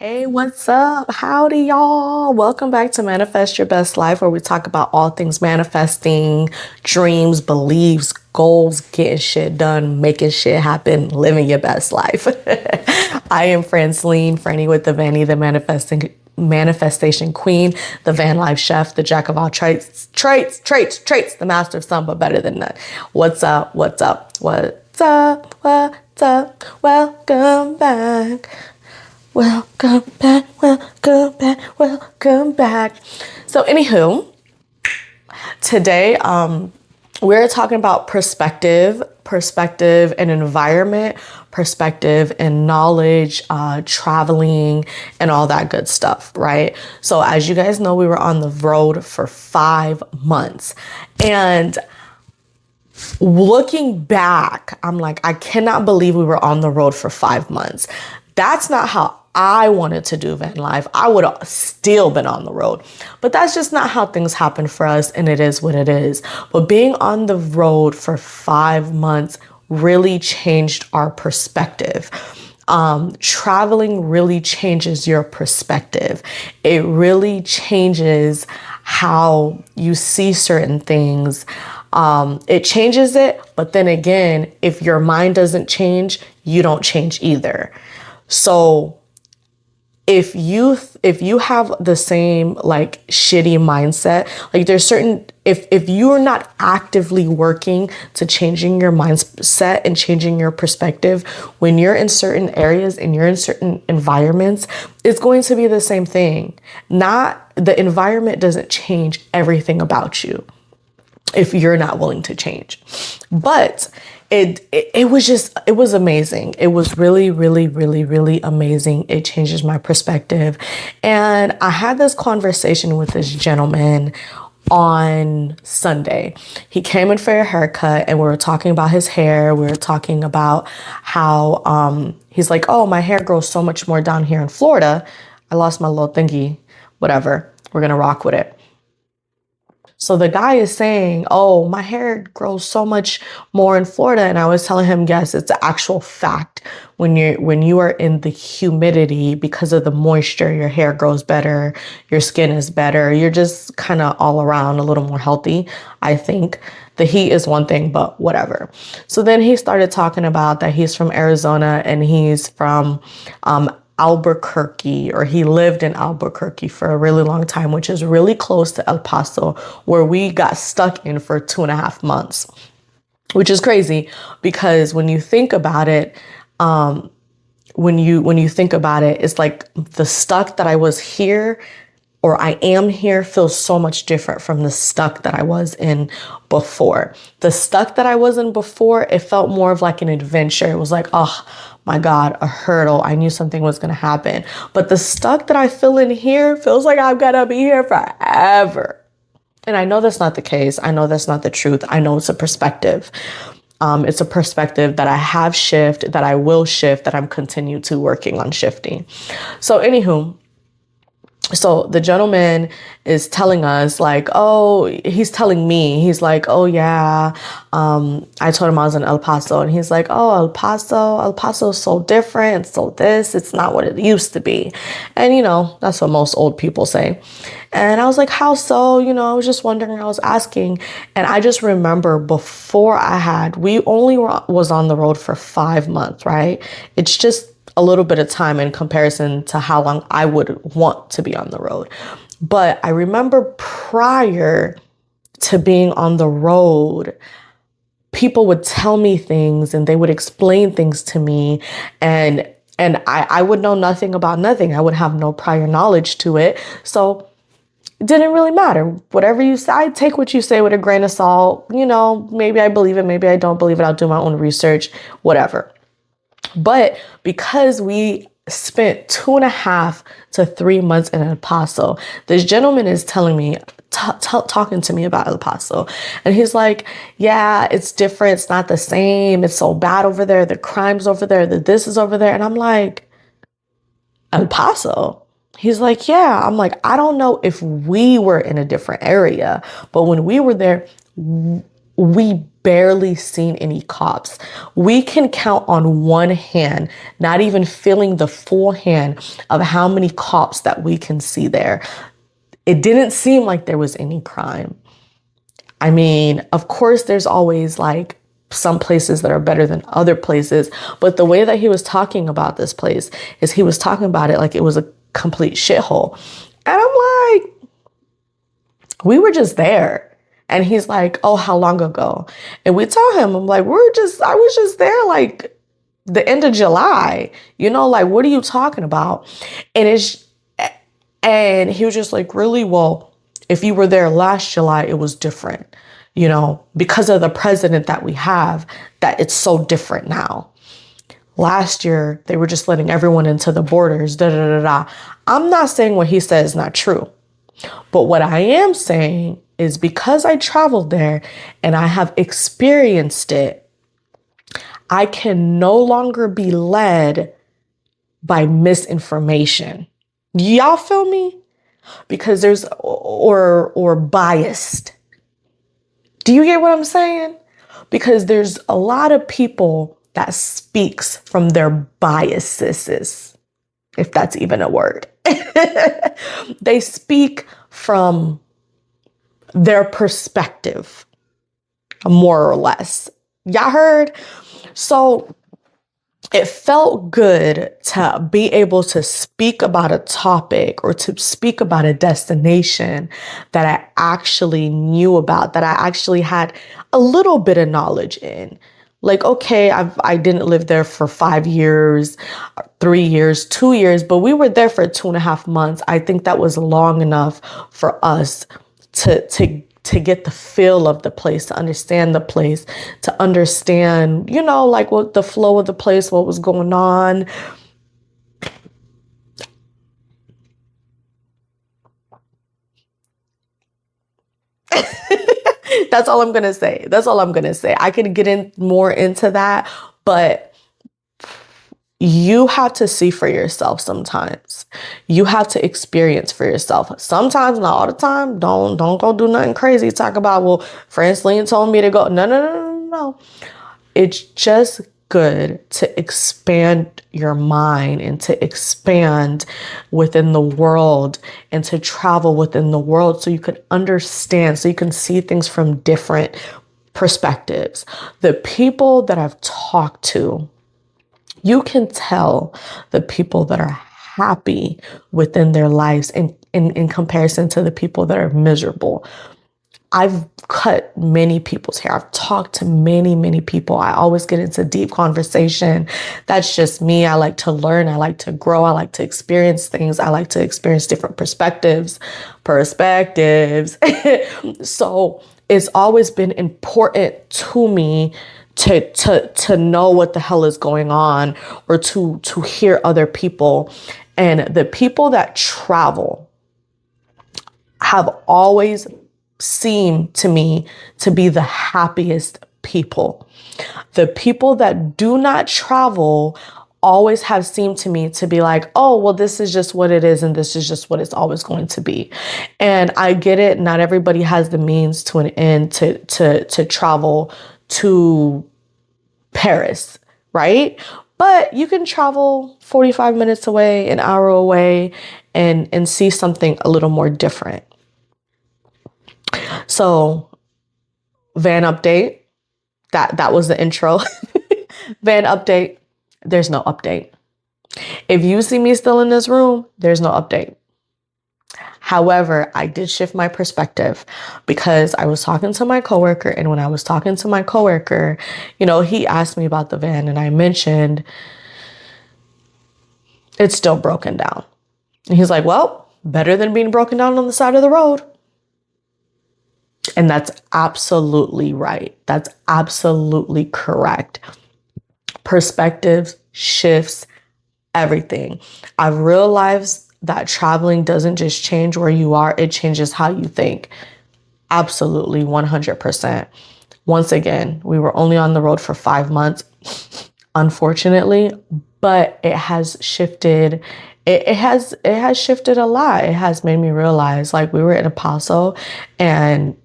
Hey, what's up? Howdy, y'all. Welcome back to Manifest Your Best Life, where we talk about all things manifesting, dreams, beliefs, goals, getting shit done, making shit happen, living your best life. I am Francine, Franny with the Vanny, the manifestation queen, the van life chef, the jack of all traits, the master of some, but better than none. What's up? What's up? What's up? What's up? Welcome back. Welcome back, welcome back, welcome back. So anywho, today we're talking about perspective and environment, perspective and knowledge, traveling and all that good stuff, right? So as you guys know, we were on the road for 5 months, and looking back, I'm like, I cannot believe we were on the road for 5 months. That's not how I wanted to do van life. I would have still been on the road, but that's just not how things happen for us. And it is what it is. But being on the road for 5 months really changed our perspective. Traveling really changes your perspective. It really changes how you see certain things. It changes it, but then again, if your mind doesn't change, you don't change either. So if you have the same like shitty mindset, like there's certain, if you are not actively working to changing your mindset and changing your perspective, when you're in certain areas and you're in certain environments, it's going to be the same thing. The environment doesn't change everything about you if you're not willing to change. But it was amazing. It was really, really, really, really amazing. It changes my perspective. And I had this conversation with this gentleman on Sunday. He came in for a haircut and we were talking about his hair. We were talking about how he's like, oh, my hair grows so much more down here in Florida. I lost my little thingy, whatever. We're going to rock with it. So the guy is saying, oh, my hair grows so much more in Florida. And I was telling him, yes, it's an actual fact. When you are in the humidity, because of the moisture, your hair grows better, your skin is better. You're just kind of all around a little more healthy, I think. The heat is one thing, but whatever. So then he started talking about that he's from Arizona and he's from Albuquerque, or he lived in Albuquerque for a really long time, which is really close to El Paso, where we got stuck in for 2.5 months, which is crazy because when you think about it, when you think about it, it's like the stuck that I was here or I am here feels so much different from the stuck that I was in before. The stuck that I was in before, it felt more of like an adventure. It was like, oh my God, a hurdle. I knew something was going to happen. But the stuck that I feel in here feels like I'm going to be here forever. And I know that's not the case. I know that's not the truth. I know it's a perspective. It's a perspective that I have shifted, that I will shift, that I'm continue to working on shifting. So anywho, so the gentleman is telling us like, oh, he's telling me, he's like, oh yeah, I told him I was in El Paso, and he's like, oh, El Paso is so different. It's so this, it's not what it used to be. And that's what most old people say. And I was like, how so? I was just wondering, I was asking. And I just remember before we only was on the road for 5 months, right? It's just a little bit of time in comparison to how long I would want to be on the road. But I remember prior to being on the road, people would tell me things and they would explain things to me, and I would know nothing about nothing. I would have no prior knowledge to it. So it didn't really matter. Whatever you say, I take what you say with a grain of salt. Maybe I believe it, maybe I don't believe it. I'll do my own research, whatever. But because we spent 2.5 to 3 months in El Paso, this gentleman is telling me, talking to me about El Paso. And he's like, yeah, it's different. It's not the same. It's so bad over there. The crime's over there. The this is over there. And I'm like, El Paso? He's like, yeah. I'm like, I don't know if we were in a different area, but when we were there, we barely seen any cops. We can count on one hand, not even feeling the full hand of how many cops that we can see there. It didn't seem like there was any crime. I mean, of course, there's always like some places that are better than other places, but the way that he was talking about this place is he was talking about it like it was a complete shithole. And I'm like, we were just there. And he's like, oh, how long ago? And we told him, I'm like, I was just there like the end of July, like, what are you talking about? And he was just like, really? Well, if you were there last July, it was different, because of the president that we have, that it's so different now. Last year, they were just letting everyone into the borders, da, da, da, da. I'm not saying what he said is not true. But what I am saying is because I traveled there and I have experienced it, I can no longer be led by misinformation. Y'all feel me? Because there's, or biased. Do you get what I'm saying? Because there's a lot of people that speaks from their biases, if that's even a word. They speak from their perspective, more or less. Y'all heard? So it felt good to be able to speak about a topic or to speak about a destination that I actually knew about, that I actually had a little bit of knowledge in. Like, okay, I didn't live there for 5 years, 3 years, 2 years, but we were there for 2.5 months. I think that was long enough for us to get the feel of the place, to understand the place, to understand, like what the flow of the place, what was going on. That's all I'm going to say. That's all I'm going to say. I could get in more into that, but you have to see for yourself sometimes. You have to experience for yourself. Sometimes, not all the time. Don't go do nothing crazy. Talk about, well, Francine told me to go. No. It's just good to expand your mind and to expand within the world and to travel within the world so you can understand, so you can see things from different perspectives. The people that I've talked to, you can tell the people that are happy within their lives in comparison to the people that are miserable. I've cut many people's hair. I've talked to many, many people. I always get into deep conversation. That's just me. I like to learn. I like to grow. I like to experience things. I like to experience different perspectives. So it's always been important to me to know what the hell is going on, or to hear other people. And the people that travel have always seemed to me to be the happiest people. The people that do not travel always have seemed to me to be like, oh, well, this is just what it is, and this is just what it's always going to be. And I get it. Not everybody has the means to an end to travel to Paris, right? But you can travel 45 minutes away, an hour away, and see something a little more different. So, van update. That was the intro. Van update. There's no update. If you see me still in this room, there's no update. However, I did shift my perspective because I was talking to my coworker, and when I was talking to my coworker, he asked me about the van, and I mentioned it's still broken down. And he's like, well, better than being broken down on the side of the road. And that's absolutely right. That's absolutely correct. Perspectives, shifts, everything. I've realized that traveling doesn't just change where you are, it changes how you think. Absolutely, 100%. Once again, we were only on the road for 5 months, unfortunately, but it has shifted. It has shifted a lot. It has made me realize, like, we were in El Paso, and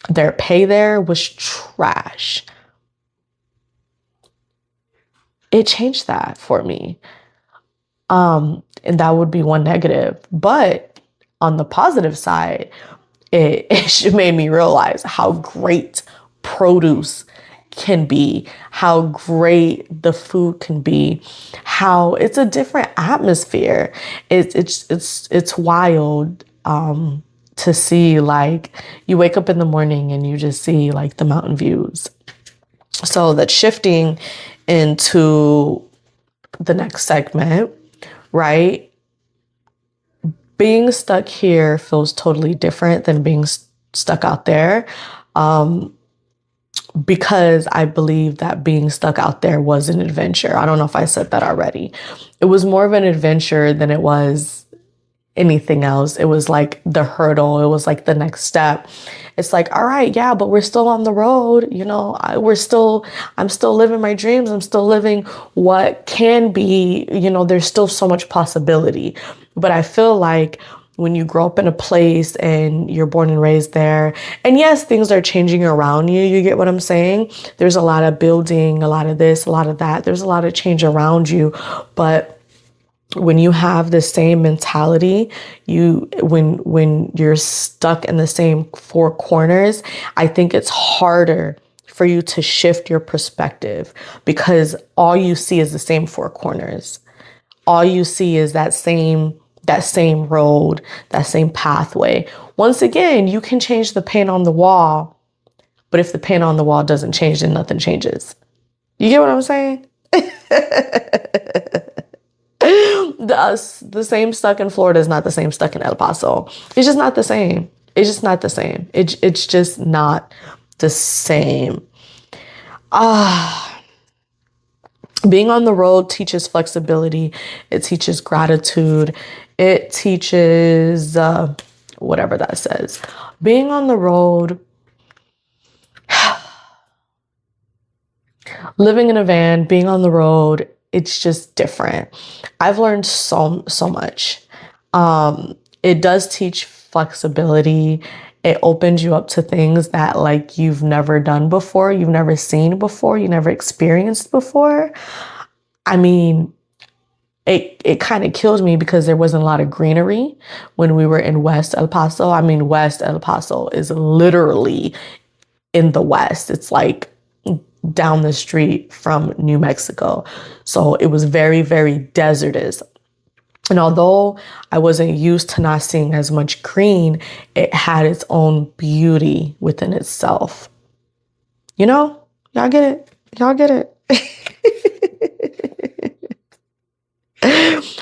Their pay there was trash. It changed that for me. And that would be one negative. But on the positive side, it made me realize how great produce can be, how great the food can be, how it's a different atmosphere. It's wild to see, like, you wake up in the morning and you just see like the mountain views. So that's shifting into the next segment, right? Being stuck here feels totally different than being stuck out there. Because I believe that being stuck out there was an adventure. I don't know if I said that already. It was more of an adventure than it was anything else. It was like the hurdle. It was like the next step. It's like, all right, yeah, but we're still on the road. You know, I'm still living my dreams. I'm still living what can be, you know, there's still so much possibility. But I feel like when you grow up in a place and you're born and raised there, and yes, things are changing around you. You get what I'm saying? There's a lot of building, a lot of this, a lot of that. There's a lot of change around you. But when you have the same mentality, when you're stuck in the same four corners, I think it's harder for you to shift your perspective because all you see is the same four corners. All you see is that same road, that same pathway. Once again, you can change the paint on the wall, but if the paint on the wall doesn't change, then nothing changes. You get what I'm saying? The same stuck in Florida is not the same stuck in El Paso. It's just not the same. It's just not the same. It's just not the same. Being on the road teaches flexibility. It teaches gratitude. It teaches whatever that says. Being on the road, living in a van, being on the road, it's just different. I've learned so much. It does teach flexibility. It opens you up to things that like you've never done before, you've never seen before, you never experienced before. I mean, it kind of killed me because there wasn't a lot of greenery when we were in West El Paso. I mean, West El Paso is literally in the West. It's like down the street from New Mexico. So it was very, very desertous. And although I wasn't used to not seeing as much green, it had its own beauty within itself. You know, y'all get it. Y'all get it.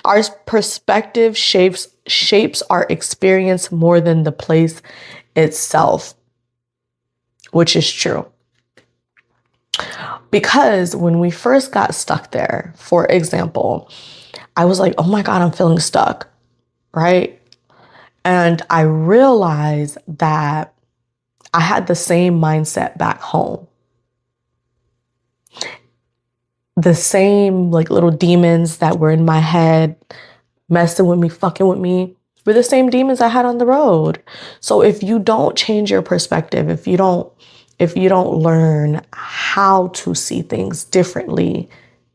Our perspective shapes our experience more than the place itself, which is true. Because when we first got stuck there, for example, I was like, oh my God, I'm feeling stuck, right? And I realized that I had the same mindset back home. The same like little demons that were in my head, messing with me, fucking with me, were the same demons I had on the road. So if you don't change your perspective, if you don't learn how to see things differently,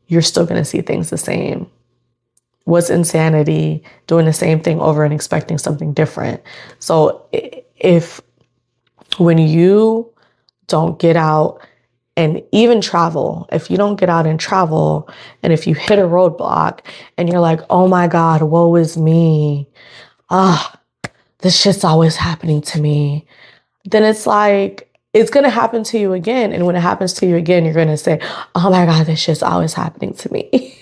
you're still going to see things the same. What's insanity? Doing the same thing over and expecting something different. So when you don't get out and even travel, if you don't get out and travel, and if you hit a roadblock and you're like, oh my God, woe is me. This shit's always happening to me. Then it's like, it's going to happen to you again. And when it happens to you again, you're going to say, oh my God, this shit's always happening to me.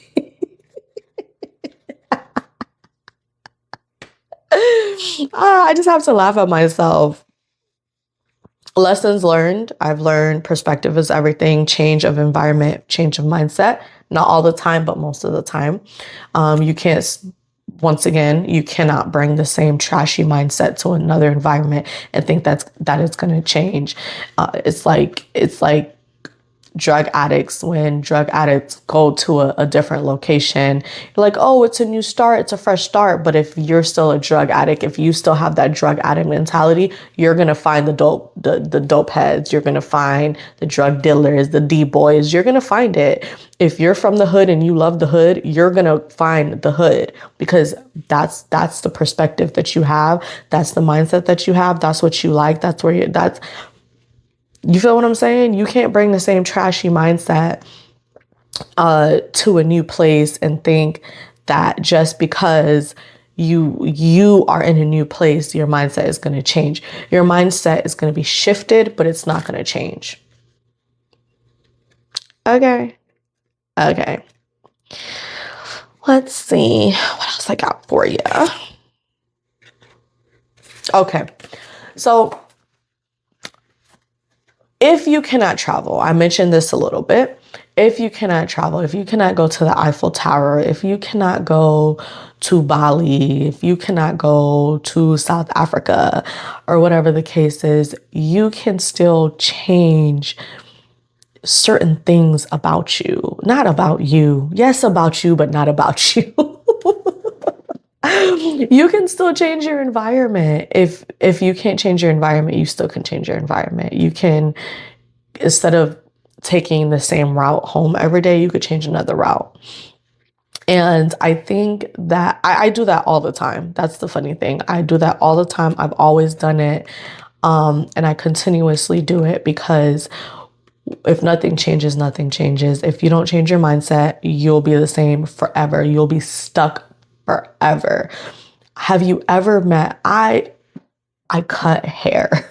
I just have to laugh at myself. Lessons learned. I've learned perspective is everything. Change of environment, change of mindset. Not all the time, but most of the time. You cannot bring the same trashy mindset to another environment and think that it's going to change. It's like drug addicts, when drug addicts go to a different location, you're like, oh, it's a new start, it's a fresh start. But if you're still a drug addict, if you still have that drug addict mentality, you're gonna find the dope heads, you're gonna find the drug dealers, the D-boys, you're gonna find it. If you're from the hood and you love the hood, you're gonna find the hood, because that's the perspective that you have, that's the mindset that you have, that's what you like, that's where you feel what I'm saying? You can't bring the same trashy mindset to a new place and think that just because you are in a new place, your mindset is going to change. Your mindset is going to be shifted, but it's not going to change. Okay. Let's see what else I got for you. Okay. So if you cannot travel, I mentioned this a little bit. If you cannot travel, if you cannot go to the Eiffel Tower, if you cannot go to Bali, if you cannot go to South Africa, or whatever the case is, you can still change certain things about you. Not about you. Yes, about you, but not about you. You can still change your environment. If you can't change your environment, you still can change your environment. You can, instead of taking the same route home every day, you could change another route. And I think that I do that all the time. That's the funny thing. I do that all the time. I've always done it. And I continuously do it, because if nothing changes, nothing changes. If you don't change your mindset, you'll be the same forever. You'll be stuck forever. Have you ever met, I cut hair.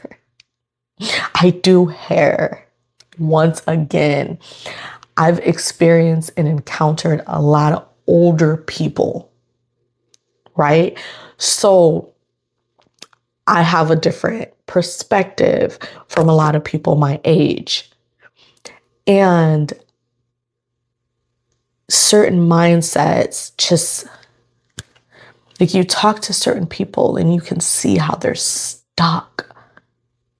I do hair. Once again, I've experienced and encountered a lot of older people, right? So I have a different perspective from a lot of people my age. And certain mindsets just, like, you talk to certain people and you can see how they're stuck.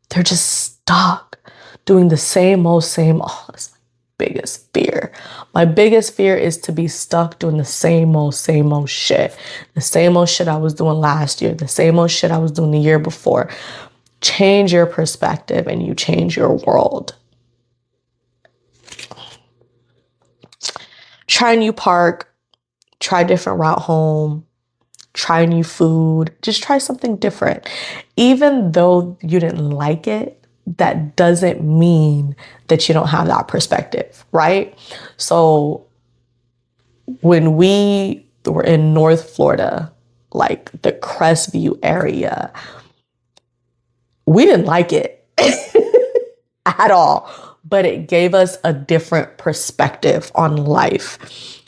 They're just stuck doing the same old. Oh, that's my biggest fear. My biggest fear is to be stuck doing the same old shit. The same old shit I was doing last year. The same old shit I was doing the year before. Change your perspective and you change your world. Try a new park. Try a different route home. Try new food. Just try something different. Even though you didn't like it, that doesn't mean that you don't have that perspective, right? So when we were in North Florida, like the Crestview area, we didn't like it at all, but it gave us a different perspective on life.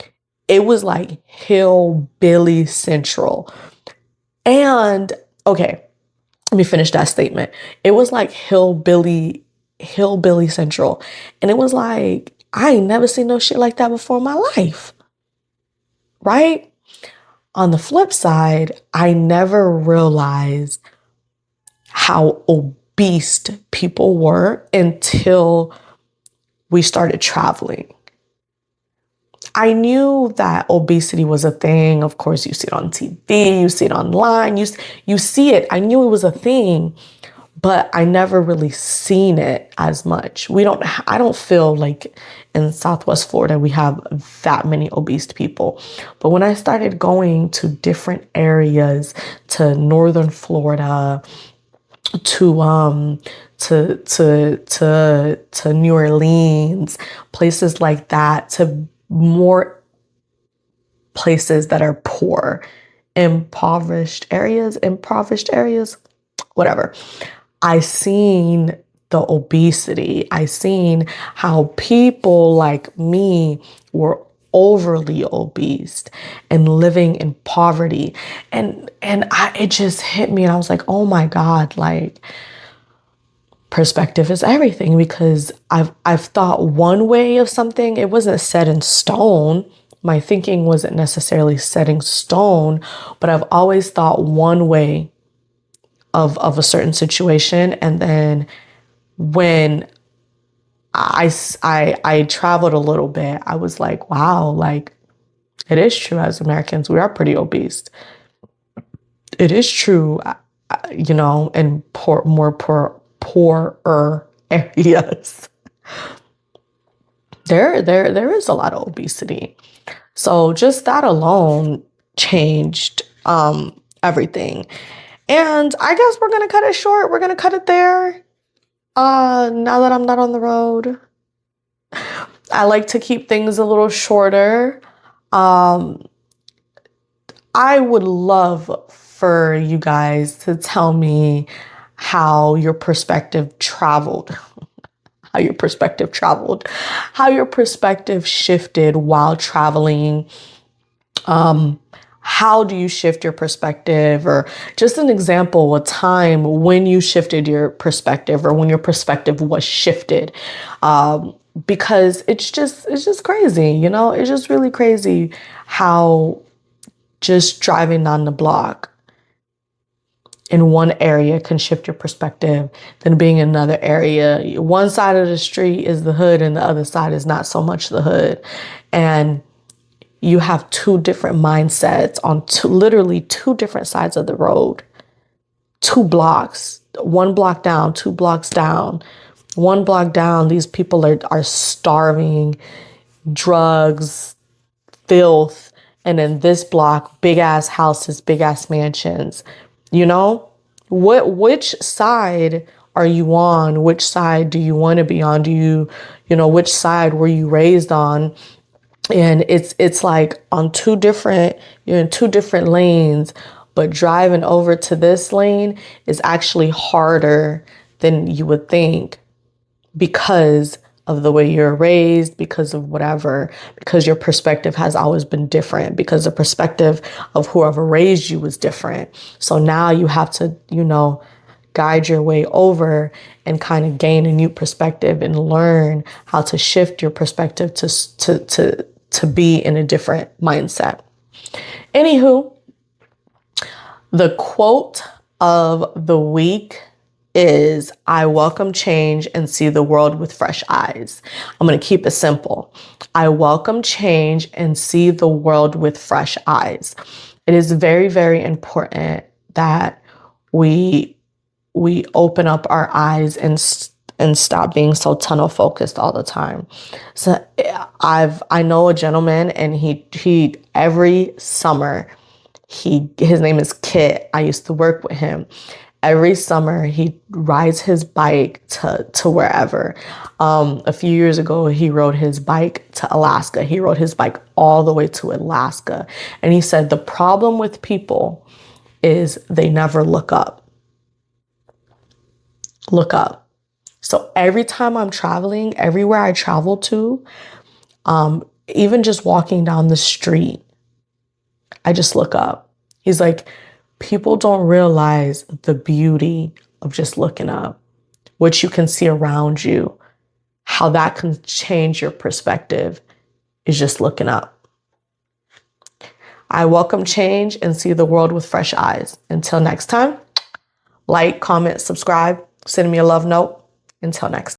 It was like hillbilly central. And okay, let me finish that statement. It was like hillbilly central. And it was like, I ain't never seen no shit like that before in my life. Right? On the flip side, I never realized how obese people were until we started traveling. I knew that obesity was a thing. Of course, you see it on TV, you see it online, you see it. I knew it was a thing, but I never really seen it as much. I don't feel like in Southwest Florida, we have that many obese people. But when I started going to different areas, to Northern Florida, to New Orleans, places like that, to more places that are poor, impoverished areas, whatever. I seen the obesity. I seen how people like me were overly obese and living in poverty. And it just hit me, and I was like, oh my God, like, perspective is everything, because I've thought one way of something. It wasn't set in stone. My thinking wasn't necessarily set in stone, but I've always thought one way of a certain situation. And then when I traveled a little bit. I was like, wow, like it is true. As Americans, we are pretty obese. It is true, in poorer areas. There is a lot of obesity. So just that alone changed everything. And I guess we're gonna cut it short. We're gonna cut it there. Now that I'm not on the road, I like to keep things a little shorter. I would love for you guys to tell me how your perspective traveled, how your perspective shifted while traveling. How do you shift your perspective, or just an example, a time when you shifted your perspective or when your perspective was shifted. Because it's just crazy, it's just really crazy how just driving down the block in one area can shift your perspective than being in another area. One side of the street is the hood and the other side is not so much the hood. And you have two different mindsets on literally two different sides of the road. 2 blocks, 1 block down, 2 blocks down. 1 block down, these people are starving, drugs, filth. And then this block, big ass houses, big ass mansions. Which side are you on? Which side do you want to be on? Which side were you raised on? And it's like you're in 2 different lanes, but driving over to this lane is actually harder than you would think because of the way you're raised, because of whatever, because your perspective has always been different, because the perspective of whoever raised you was different. So now you have to, guide your way over and kind of gain a new perspective and learn how to shift your perspective to be in a different mindset. Anywho, the quote of the week is, I welcome change and see the world with fresh eyes. I'm going to keep it simple. I welcome change and see the world with fresh eyes. It is very, very important that we open up our eyes and stop being so tunnel focused all the time. So I know a gentleman, and he every summer, his name is Kit. I used to work with him. Every summer he rides his bike to wherever. A few years ago, he rode his bike to Alaska. He rode his bike all the way to Alaska. And he said, the problem with people is they never look up. Look up. So every time I'm traveling, everywhere I travel to, even just walking down the street, I just look up. He's like, people don't realize the beauty of just looking up, what you can see around you, how that can change your perspective is just looking up. I welcome change and see the world with fresh eyes. Until next time, like, comment, subscribe, send me a love note. Until next time.